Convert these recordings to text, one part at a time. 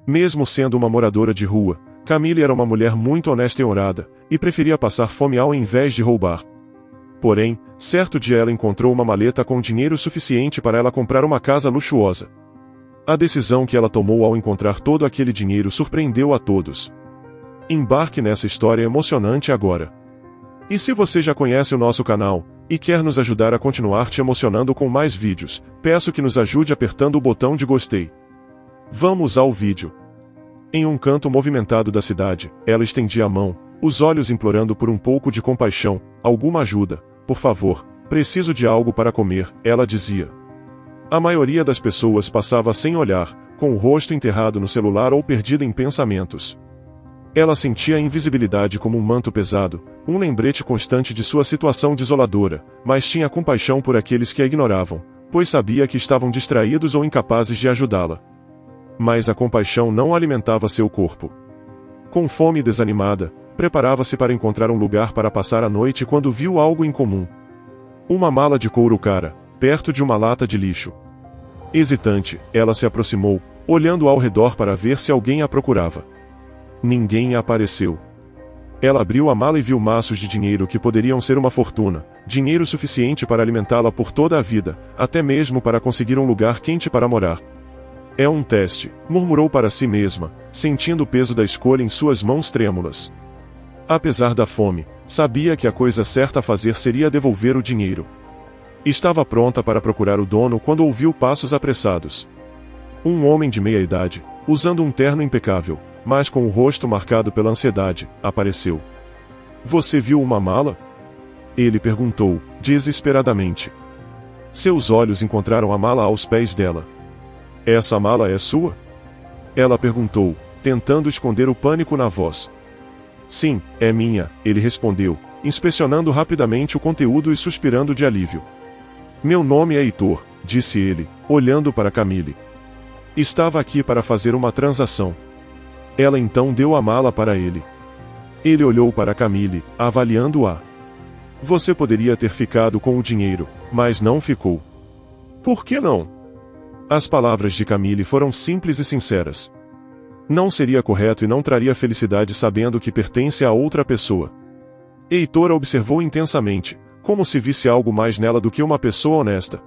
Mesmo sendo uma moradora de rua, Camille era uma mulher muito honesta e honrada, e preferia passar fome ao invés de roubar. Porém, certo dia ela encontrou uma maleta com dinheiro suficiente para ela comprar uma casa luxuosa. A decisão que ela tomou ao encontrar todo aquele dinheiro surpreendeu a todos. Embarque nessa história emocionante agora. E se você já conhece o nosso canal, e quer nos ajudar a continuar te emocionando com mais vídeos, peço que nos ajude apertando o botão de gostei. Vamos ao vídeo. Em um canto movimentado da cidade, ela estendia a mão, os olhos implorando por um pouco de compaixão, alguma ajuda, por favor, preciso de algo para comer, ela dizia. A maioria das pessoas passava sem olhar, com o rosto enterrado no celular ou perdida em pensamentos. Ela sentia a invisibilidade como um manto pesado, um lembrete constante de sua situação desoladora, mas tinha compaixão por aqueles que a ignoravam, pois sabia que estavam distraídos ou incapazes de ajudá-la. Mas a compaixão não alimentava seu corpo. Com fome e desanimada, preparava-se para encontrar um lugar para passar a noite quando viu algo incomum. Uma mala de couro cara, perto de uma lata de lixo. Hesitante, ela se aproximou, olhando ao redor para ver se alguém a procurava. Ninguém apareceu. Ela abriu a mala e viu maços de dinheiro que poderiam ser uma fortuna, dinheiro suficiente para alimentá-la por toda a vida, até mesmo para conseguir um lugar quente para morar. É um teste, murmurou para si mesma, sentindo o peso da escolha em suas mãos trêmulas. Apesar da fome, sabia que a coisa certa a fazer seria devolver o dinheiro. Estava pronta para procurar o dono quando ouviu passos apressados. Um homem de meia idade, usando um terno impecável, mas com o rosto marcado pela ansiedade, apareceu. Você viu uma mala? Ele perguntou, desesperadamente. Seus olhos encontraram a mala aos pés dela. Essa mala é sua? Ela perguntou, tentando esconder o pânico na voz. Sim, é minha, ele respondeu, inspecionando rapidamente o conteúdo e suspirando de alívio. Meu nome é Heitor, disse ele, olhando para Camille. Estava aqui para fazer uma transação. Ela então deu a mala para ele. Ele olhou para Camille, avaliando-a. Você poderia ter ficado com o dinheiro, mas não ficou. Por que não? As palavras de Camille foram simples e sinceras. Não seria correto e não traria felicidade sabendo que pertence a outra pessoa. Heitor a observou intensamente, como se visse algo mais nela do que uma pessoa honesta.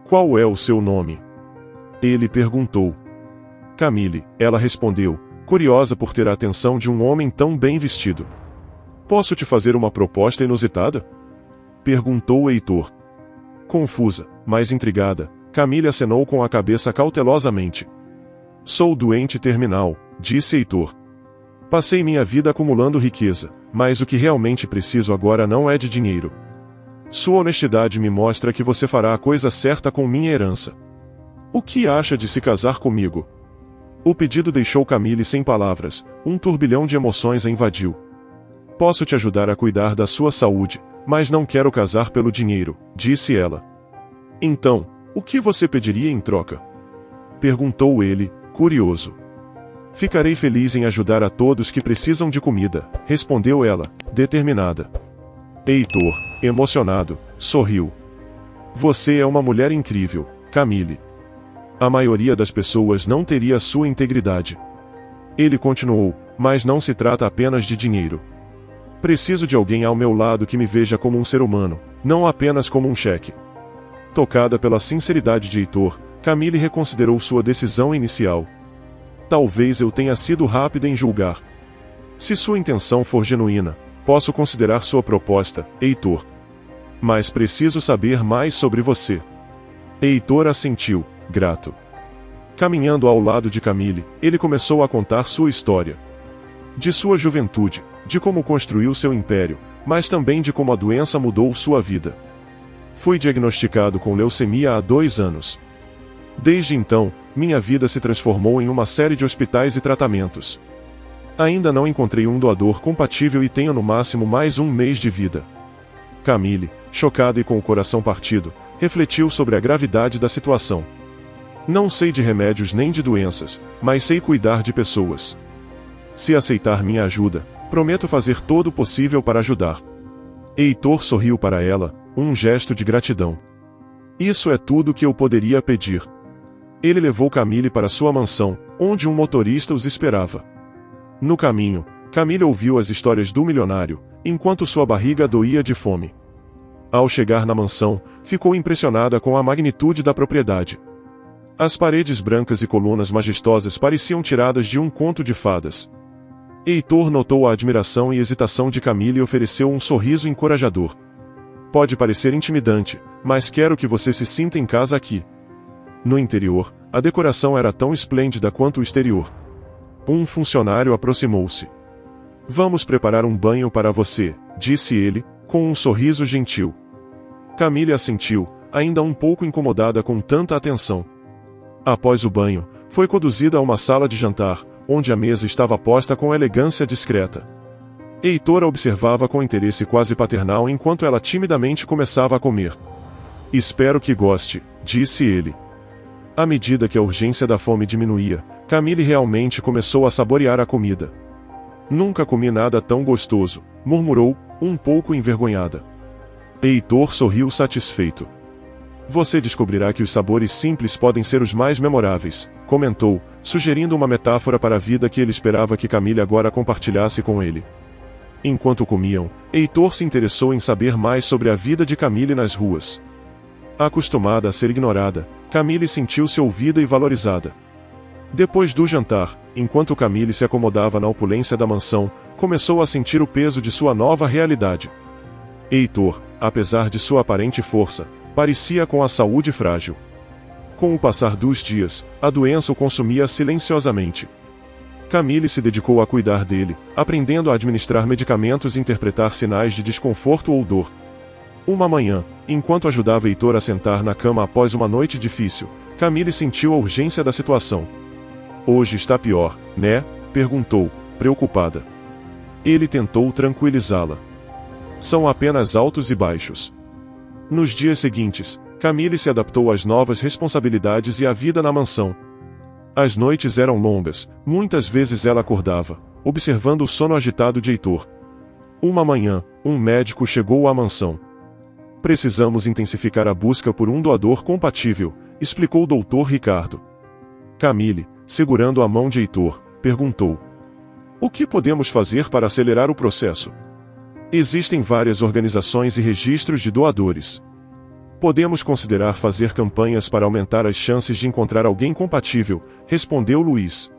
Qual é o seu nome? Ele perguntou. Camille, ela respondeu, curiosa por ter a atenção de um homem tão bem vestido. Posso te fazer uma proposta inusitada? Perguntou Heitor. Confusa, mas intrigada, Camille acenou com a cabeça cautelosamente. Sou doente terminal, disse Heitor. Passei minha vida acumulando riqueza, mas o que realmente preciso agora não é de dinheiro. Sua honestidade me mostra que você fará a coisa certa com minha herança. O que acha de se casar comigo? O pedido deixou Camille sem palavras, um turbilhão de emoções a invadiu. Posso te ajudar a cuidar da sua saúde, mas não quero casar pelo dinheiro, disse ela. Então, o que você pediria em troca? Perguntou ele, curioso. Ficarei feliz em ajudar a todos que precisam de comida, respondeu ela, determinada. Heitor, emocionado, sorriu. Você é uma mulher incrível, Camille. A maioria das pessoas não teria sua integridade. Ele continuou, mas não se trata apenas de dinheiro. Preciso de alguém ao meu lado que me veja como um ser humano, não apenas como um cheque. Tocada pela sinceridade de Heitor, Camille reconsiderou sua decisão inicial. Talvez eu tenha sido rápida em julgar. Se sua intenção for genuína, posso considerar sua proposta, Heitor. Mas preciso saber mais sobre você. Heitor assentiu, grato. Caminhando ao lado de Camille, ele começou a contar sua história. De sua juventude, de como construiu seu império, mas também de como a doença mudou sua vida. Fui diagnosticado com leucemia há 2 anos. Desde então, minha vida se transformou em uma série de hospitais e tratamentos. Ainda não encontrei um doador compatível e tenho no máximo mais 1 mês de vida. Camille, chocada e com o coração partido, refletiu sobre a gravidade da situação. Não sei de remédios nem de doenças, mas sei cuidar de pessoas. Se aceitar minha ajuda, prometo fazer todo o possível para ajudar. Heitor sorriu para ela, um gesto de gratidão. Isso é tudo que eu poderia pedir. Ele levou Camille para sua mansão, onde um motorista os esperava. No caminho, Camille ouviu as histórias do milionário, enquanto sua barriga doía de fome. Ao chegar na mansão, ficou impressionada com a magnitude da propriedade. As paredes brancas e colunas majestosas pareciam tiradas de um conto de fadas. Heitor notou a admiração e hesitação de Camille e ofereceu um sorriso encorajador. Pode parecer intimidante, mas quero que você se sinta em casa aqui. No interior, a decoração era tão esplêndida quanto o exterior. Um funcionário aproximou-se. Vamos preparar um banho para você, disse ele, com um sorriso gentil. Camille assentiu, ainda um pouco incomodada com tanta atenção. Após o banho, foi conduzida a uma sala de jantar, onde a mesa estava posta com elegância discreta. Heitor a observava com interesse quase paternal enquanto ela timidamente começava a comer. Espero que goste, disse ele. À medida que a urgência da fome diminuía, Camille realmente começou a saborear a comida. Nunca comi nada tão gostoso, murmurou, um pouco envergonhada. Heitor sorriu satisfeito. Você descobrirá que os sabores simples podem ser os mais memoráveis, comentou, sugerindo uma metáfora para a vida que ele esperava que Camille agora compartilhasse com ele. Enquanto comiam, Heitor se interessou em saber mais sobre a vida de Camille nas ruas. Acostumada a ser ignorada, Camille sentiu-se ouvida e valorizada. Depois do jantar, enquanto Camille se acomodava na opulência da mansão, começou a sentir o peso de sua nova realidade. Heitor, apesar de sua aparente força, parecia com a saúde frágil. Com o passar dos dias, a doença o consumia silenciosamente. Camille se dedicou a cuidar dele, aprendendo a administrar medicamentos e interpretar sinais de desconforto ou dor. Uma manhã, enquanto ajudava Heitor a sentar na cama após uma noite difícil, Camille sentiu a urgência da situação. Hoje está pior, né? Perguntou, preocupada. Ele tentou tranquilizá-la. São apenas altos e baixos. Nos dias seguintes, Camille se adaptou às novas responsabilidades e à vida na mansão. As noites eram longas, muitas vezes ela acordava, observando o sono agitado de Heitor. Uma manhã, um médico chegou à mansão. Precisamos intensificar a busca por um doador compatível, explicou o Dr. Ricardo. Camille, segurando a mão de Heitor, perguntou: o que podemos fazer para acelerar o processo? Existem várias organizações e registros de doadores. Podemos considerar fazer campanhas para aumentar as chances de encontrar alguém compatível, respondeu Luiz.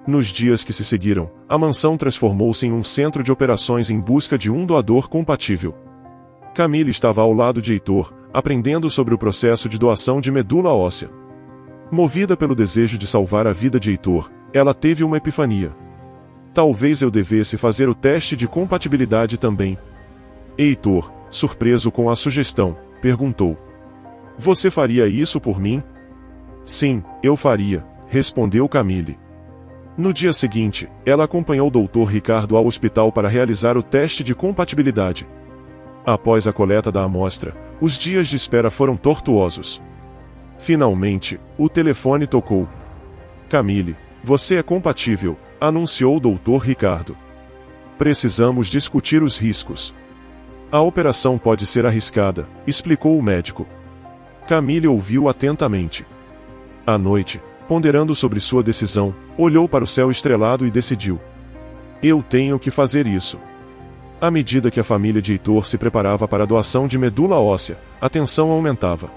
Nos dias que se seguiram, a mansão transformou-se em um centro de operações em busca de um doador compatível. Camille estava ao lado de Heitor, aprendendo sobre o processo de doação de medula óssea. Movida pelo desejo de salvar a vida de Heitor, ela teve uma epifania. Talvez eu devesse fazer o teste de compatibilidade também. Heitor, surpreso com a sugestão, perguntou: você faria isso por mim? Sim, eu faria, respondeu Camille. No dia seguinte, ela acompanhou o Dr. Ricardo ao hospital para realizar o teste de compatibilidade. Após a coleta da amostra, os dias de espera foram tortuosos. Finalmente, o telefone tocou. Camille, você é compatível, anunciou o Dr. Ricardo. Precisamos discutir os riscos. A operação pode ser arriscada, explicou o médico. Camille ouviu atentamente. À noite, ponderando sobre sua decisão, olhou para o céu estrelado e decidiu: eu tenho que fazer isso. À medida que a família de Heitor se preparava para a doação de medula óssea, a tensão aumentava.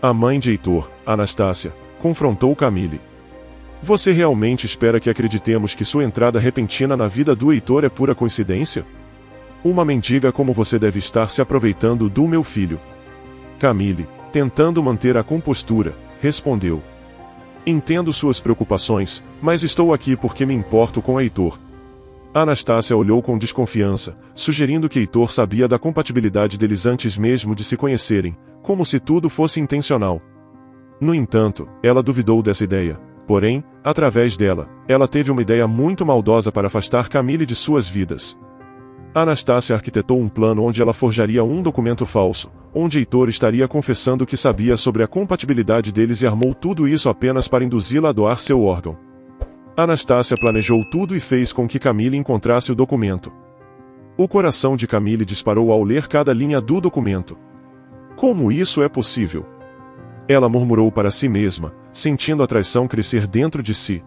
A mãe de Heitor, Anastácia, confrontou Camille. Você realmente espera que acreditemos que sua entrada repentina na vida do Heitor é pura coincidência? Uma mendiga como você deve estar se aproveitando do meu filho. Camille, tentando manter a compostura, respondeu: entendo suas preocupações, mas estou aqui porque me importo com Heitor. Anastácia olhou com desconfiança, sugerindo que Heitor sabia da compatibilidade deles antes mesmo de se conhecerem, como se tudo fosse intencional. No entanto, ela duvidou dessa ideia. Porém, através dela, ela teve uma ideia muito maldosa para afastar Camille de suas vidas. Anastácia arquitetou um plano onde ela forjaria um documento falso, onde Heitor estaria confessando que sabia sobre a compatibilidade deles e armou tudo isso apenas para induzi-la a doar seu órgão. Anastácia planejou tudo e fez com que Camille encontrasse o documento. O coração de Camille disparou ao ler cada linha do documento. Como isso é possível? Ela murmurou para si mesma, sentindo a traição crescer dentro de si.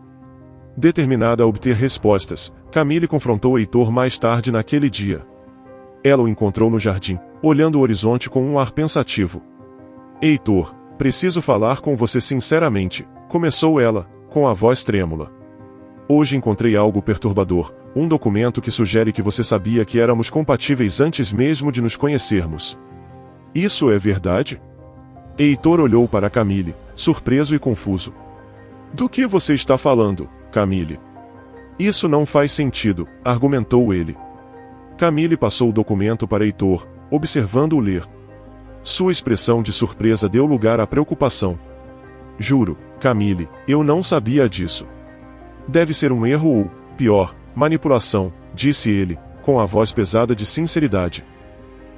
Determinada a obter respostas, Camille confrontou Heitor mais tarde naquele dia. Ela o encontrou no jardim, olhando o horizonte com um ar pensativo. Heitor, preciso falar com você sinceramente, começou ela, com a voz trêmula. Hoje encontrei algo perturbador, um documento que sugere que você sabia que éramos compatíveis antes mesmo de nos conhecermos. Isso é verdade? Heitor olhou para Camille, surpreso e confuso. Do que você está falando, Camille? Isso não faz sentido, argumentou ele. Camille passou o documento para Heitor, observando-o ler. Sua expressão de surpresa deu lugar à preocupação. Juro, Camille, eu não sabia disso. Deve ser um erro ou, pior, manipulação, disse ele, com a voz pesada de sinceridade.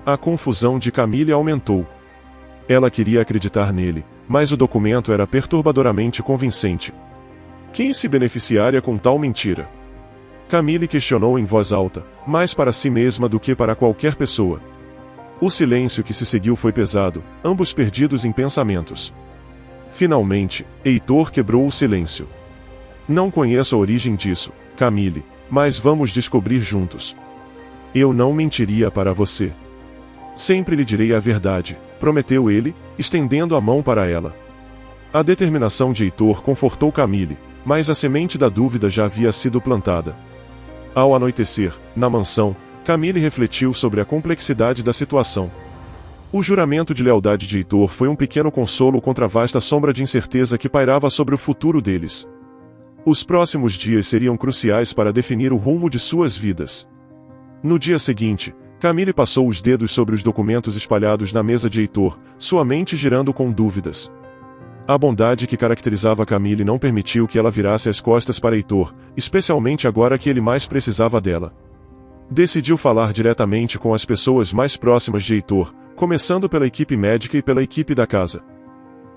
A confusão de Camille aumentou. Ela queria acreditar nele, mas o documento era perturbadoramente convincente. Quem se beneficiaria com tal mentira? Camille questionou em voz alta, mais para si mesma do que para qualquer pessoa. O silêncio que se seguiu foi pesado, ambos perdidos em pensamentos. Finalmente, Heitor quebrou o silêncio. Não conheço a origem disso, Camille, mas vamos descobrir juntos. Eu não mentiria para você. Sempre lhe direi a verdade, prometeu ele, estendendo a mão para ela. A determinação de Heitor confortou Camille, mas a semente da dúvida já havia sido plantada. Ao anoitecer, na mansão, Camille refletiu sobre a complexidade da situação. O juramento de lealdade de Heitor foi um pequeno consolo contra a vasta sombra de incerteza que pairava sobre o futuro deles. Os próximos dias seriam cruciais para definir o rumo de suas vidas. No dia seguinte, Camille passou os dedos sobre os documentos espalhados na mesa de Heitor, sua mente girando com dúvidas. A bondade que caracterizava Camille não permitiu que ela virasse as costas para Heitor, especialmente agora que ele mais precisava dela. Decidiu falar diretamente com as pessoas mais próximas de Heitor, começando pela equipe médica e pela equipe da casa.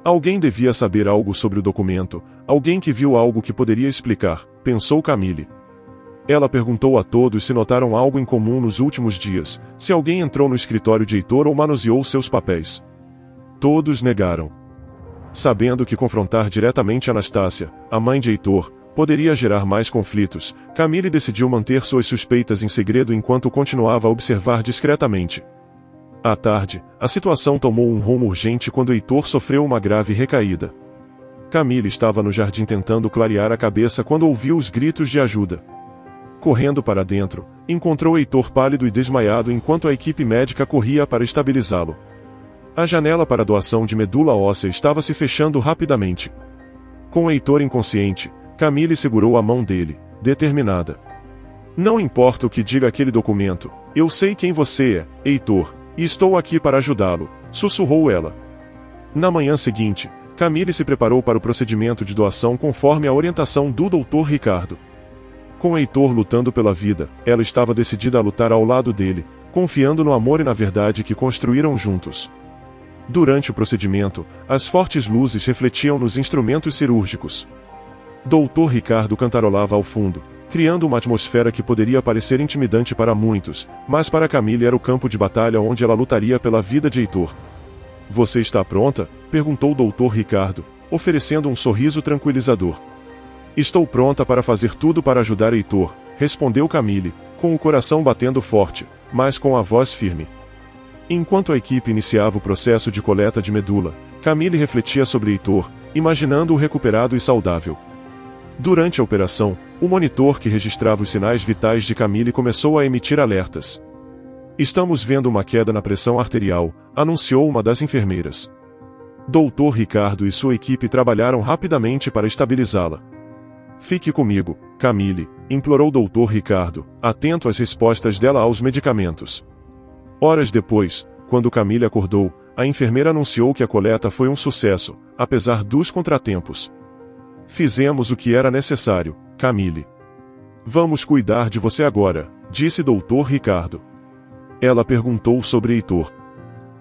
Alguém devia saber algo sobre o documento, alguém que viu algo que poderia explicar, pensou Camille. Ela perguntou a todos se notaram algo em comum nos últimos dias, se alguém entrou no escritório de Heitor ou manuseou seus papéis. Todos negaram. Sabendo que confrontar diretamente Anastácia, a mãe de Heitor, poderia gerar mais conflitos, Camille decidiu manter suas suspeitas em segredo enquanto continuava a observar discretamente. À tarde, a situação tomou um rumo urgente quando Heitor sofreu uma grave recaída. Camille estava no jardim tentando clarear a cabeça quando ouviu os gritos de ajuda. Correndo para dentro, encontrou Heitor pálido e desmaiado enquanto a equipe médica corria para estabilizá-lo. A janela para a doação de medula óssea estava se fechando rapidamente. Com Heitor inconsciente, Camille segurou a mão dele, determinada. Não importa o que diga aquele documento, eu sei quem você é, Heitor, e estou aqui para ajudá-lo, sussurrou ela. Na manhã seguinte, Camille se preparou para o procedimento de doação conforme a orientação do Dr. Ricardo. Com Heitor lutando pela vida, ela estava decidida a lutar ao lado dele, confiando no amor e na verdade que construíram juntos. Durante o procedimento, as fortes luzes refletiam nos instrumentos cirúrgicos. Dr. Ricardo cantarolava ao fundo, criando uma atmosfera que poderia parecer intimidante para muitos, mas para Camille era o campo de batalha onde ela lutaria pela vida de Heitor. Você está pronta? Perguntou Dr. Ricardo, oferecendo um sorriso tranquilizador. Estou pronta para fazer tudo para ajudar Heitor, respondeu Camille, com o coração batendo forte, mas com a voz firme. Enquanto a equipe iniciava o processo de coleta de medula, Camille refletia sobre Heitor, imaginando-o recuperado e saudável. Durante a operação, o monitor que registrava os sinais vitais de Camille começou a emitir alertas. Estamos vendo uma queda na pressão arterial, anunciou uma das enfermeiras. Dr. Ricardo e sua equipe trabalharam rapidamente para estabilizá-la. Fique comigo, Camille, implorou Dr. Ricardo, atento às respostas dela aos medicamentos. Horas depois, quando Camille acordou, a enfermeira anunciou que a coleta foi um sucesso, apesar dos contratempos. Fizemos o que era necessário, Camille. Vamos cuidar de você agora, disse Dr. Ricardo. Ela perguntou sobre Heitor.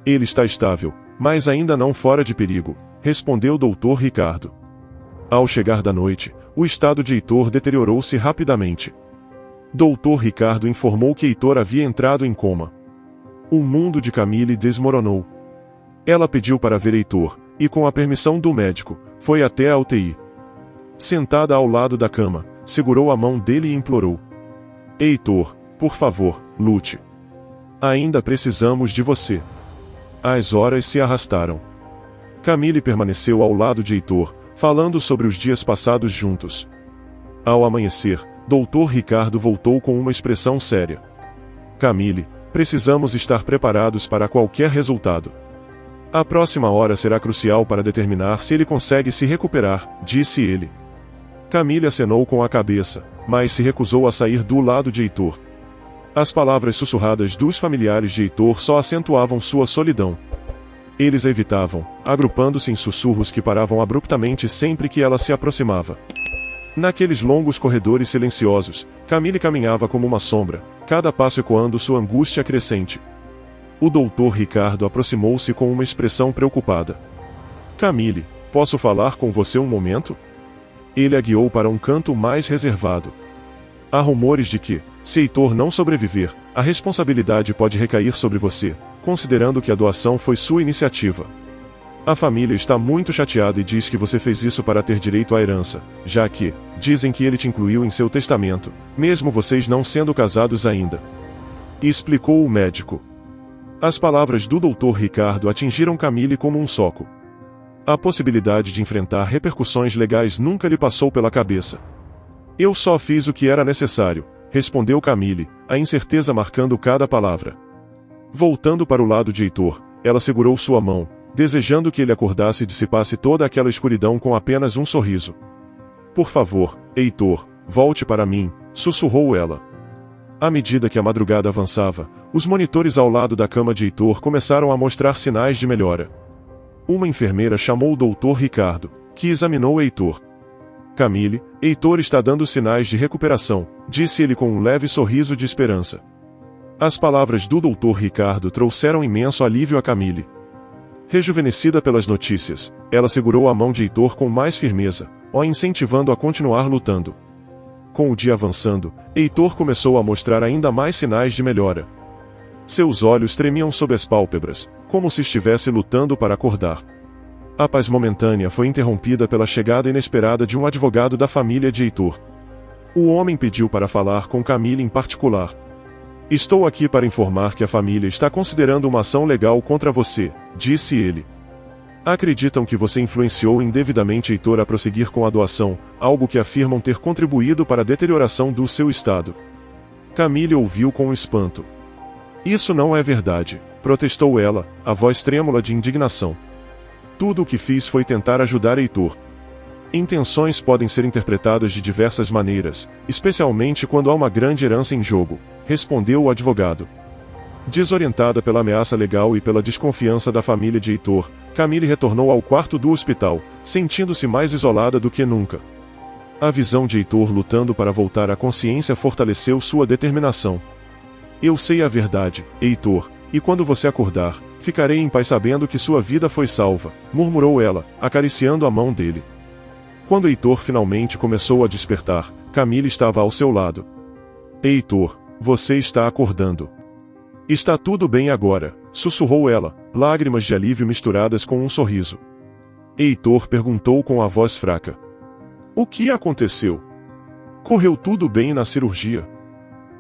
Ele está estável, mas ainda não fora de perigo, respondeu Dr. Ricardo. Ao chegar da noite, o estado de Heitor deteriorou-se rapidamente. Dr. Ricardo informou que Heitor havia entrado em coma. O mundo de Camille desmoronou. Ela pediu para ver Heitor, e com a permissão do médico, foi até a UTI. Sentada ao lado da cama, segurou a mão dele e implorou: Heitor, por favor, lute. Ainda precisamos de você. As horas se arrastaram. Camille permaneceu ao lado de Heitor, falando sobre os dias passados juntos. Ao amanhecer, Dr. Ricardo voltou com uma expressão séria. Camille, precisamos estar preparados para qualquer resultado. A próxima hora será crucial para determinar se ele consegue se recuperar, disse ele. Camille acenou com a cabeça, mas se recusou a sair do lado de Heitor. As palavras sussurradas dos familiares de Heitor só acentuavam sua solidão. Eles a evitavam, agrupando-se em sussurros que paravam abruptamente sempre que ela se aproximava. Naqueles longos corredores silenciosos, Camille caminhava como uma sombra, cada passo ecoando sua angústia crescente. O doutor Ricardo aproximou-se com uma expressão preocupada. Camille, posso falar com você um momento? Ele a guiou para um canto mais reservado. Há rumores de que, se Heitor não sobreviver, a responsabilidade pode recair sobre você, considerando que a doação foi sua iniciativa. A família está muito chateada e diz que você fez isso para ter direito à herança, já que, dizem que ele te incluiu em seu testamento, mesmo vocês não sendo casados ainda. E explicou o médico. As palavras do Dr. Ricardo atingiram Camille como um soco. A possibilidade de enfrentar repercussões legais nunca lhe passou pela cabeça. Eu só fiz o que era necessário, respondeu Camille, a incerteza marcando cada palavra. Voltando para o lado de Heitor, ela segurou sua mão, desejando que ele acordasse e dissipasse toda aquela escuridão com apenas um sorriso. Por favor, Heitor, volte para mim, sussurrou ela. À medida que a madrugada avançava, os monitores ao lado da cama de Heitor começaram a mostrar sinais de melhora. Uma enfermeira chamou o Dr. Ricardo, que examinou Heitor. Camille, Heitor está dando sinais de recuperação, disse ele com um leve sorriso de esperança. As palavras do Dr. Ricardo trouxeram imenso alívio a Camille. Rejuvenescida pelas notícias, ela segurou a mão de Heitor com mais firmeza, o incentivando a continuar lutando. Com o dia avançando, Heitor começou a mostrar ainda mais sinais de melhora. Seus olhos tremiam sob as pálpebras, como se estivesse lutando para acordar. A paz momentânea foi interrompida pela chegada inesperada de um advogado da família de Heitor. O homem pediu para falar com Camille em particular. Estou aqui para informar que a família está considerando uma ação legal contra você, disse ele. Acreditam que você influenciou indevidamente Heitor a prosseguir com a doação, algo que afirmam ter contribuído para a deterioração do seu estado. Camille ouviu com espanto. Isso não é verdade, protestou ela, a voz trêmula de indignação. Tudo o que fiz foi tentar ajudar Heitor. Intenções podem ser interpretadas de diversas maneiras, especialmente quando há uma grande herança em jogo, respondeu o advogado. Desorientada pela ameaça legal e pela desconfiança da família de Heitor, Camille retornou ao quarto do hospital, sentindo-se mais isolada do que nunca. A visão de Heitor lutando para voltar à consciência fortaleceu sua determinação. Eu sei a verdade, Heitor, e quando você acordar, ficarei em paz sabendo que sua vida foi salva, murmurou ela, acariciando a mão dele. Quando Heitor finalmente começou a despertar, Camille estava ao seu lado. Heitor, você está acordando. Está tudo bem agora, sussurrou ela, lágrimas de alívio misturadas com um sorriso. Heitor perguntou com a voz fraca. O que aconteceu? Correu tudo bem na cirurgia?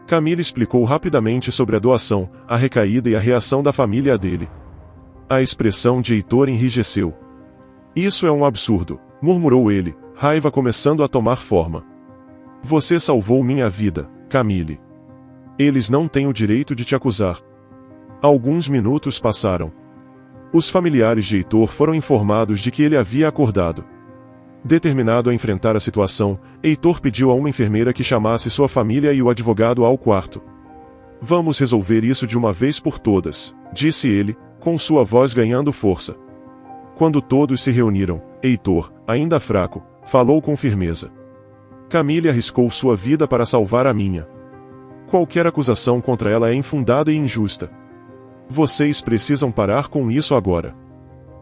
Camille explicou rapidamente sobre a doação, a recaída e a reação da família dele. A expressão de Heitor enrijeceu. Isso é um absurdo, murmurou ele, raiva começando a tomar forma. Você salvou minha vida, Camille. Eles não têm o direito de te acusar. Alguns minutos passaram. Os familiares de Heitor foram informados de que ele havia acordado. Determinado a enfrentar a situação, Heitor pediu a uma enfermeira que chamasse sua família e o advogado ao quarto. Vamos resolver isso de uma vez por todas, disse ele, com sua voz ganhando força. Quando todos se reuniram, Heitor, ainda fraco, falou com firmeza. Camille arriscou sua vida para salvar a minha. Qualquer acusação contra ela é infundada e injusta. Vocês precisam parar com isso agora.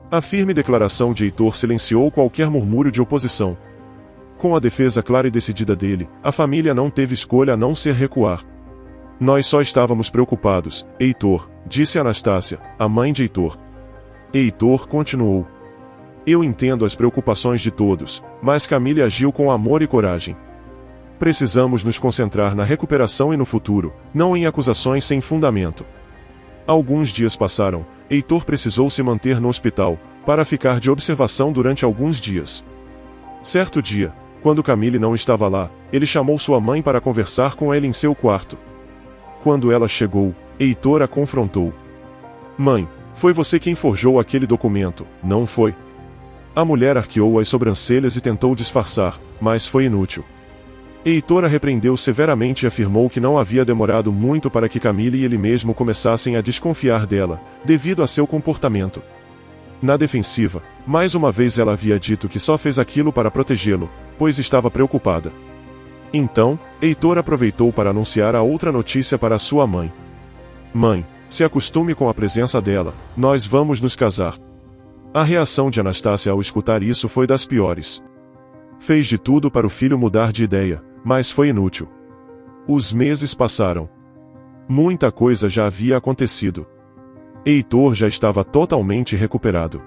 A firme declaração de Heitor silenciou qualquer murmúrio de oposição. Com a defesa clara e decidida dele, a família não teve escolha a não ser recuar. Nós só estávamos preocupados, Heitor, disse Anastácia, a mãe de Heitor. Heitor continuou. Eu entendo as preocupações de todos, mas Camille agiu com amor e coragem. Precisamos nos concentrar na recuperação e no futuro, não em acusações sem fundamento. Alguns dias passaram, Heitor precisou se manter no hospital, para ficar de observação durante alguns dias. Certo dia, quando Camille não estava lá, ele chamou sua mãe para conversar com ela em seu quarto. Quando ela chegou, Heitor a confrontou. Mãe, foi você quem forjou aquele documento, não foi? A mulher arqueou as sobrancelhas e tentou disfarçar, mas foi inútil. Heitor a repreendeu severamente e afirmou que não havia demorado muito para que Camille e ele mesmo começassem a desconfiar dela, devido a seu comportamento. Na defensiva, mais uma vez ela havia dito que só fez aquilo para protegê-lo, pois estava preocupada. Então, Heitor aproveitou para anunciar a outra notícia para sua mãe. Mãe, se acostume com a presença dela, nós vamos nos casar. A reação de Anastácia ao escutar isso foi das piores. Fez de tudo para o filho mudar de ideia, mas foi inútil. Os meses passaram. Muita coisa já havia acontecido. Heitor já estava totalmente recuperado.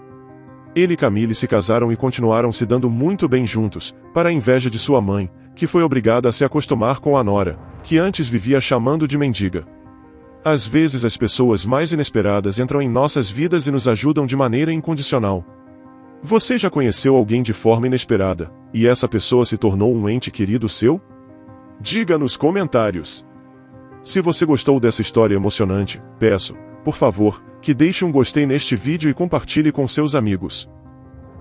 Ele e Camille se casaram e continuaram se dando muito bem juntos, para a inveja de sua mãe, que foi obrigada a se acostumar com a nora, que antes vivia chamando de mendiga. Às vezes as pessoas mais inesperadas entram em nossas vidas e nos ajudam de maneira incondicional. Você já conheceu alguém de forma inesperada, e essa pessoa se tornou um ente querido seu? Diga nos comentários. Se você gostou dessa história emocionante, peço, por favor, que deixe um gostei neste vídeo e compartilhe com seus amigos.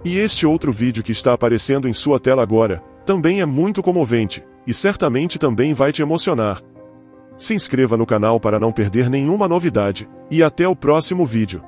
E este outro vídeo que está aparecendo em sua tela agora, também é muito comovente, e certamente também vai te emocionar. Se inscreva no canal para não perder nenhuma novidade, e até o próximo vídeo.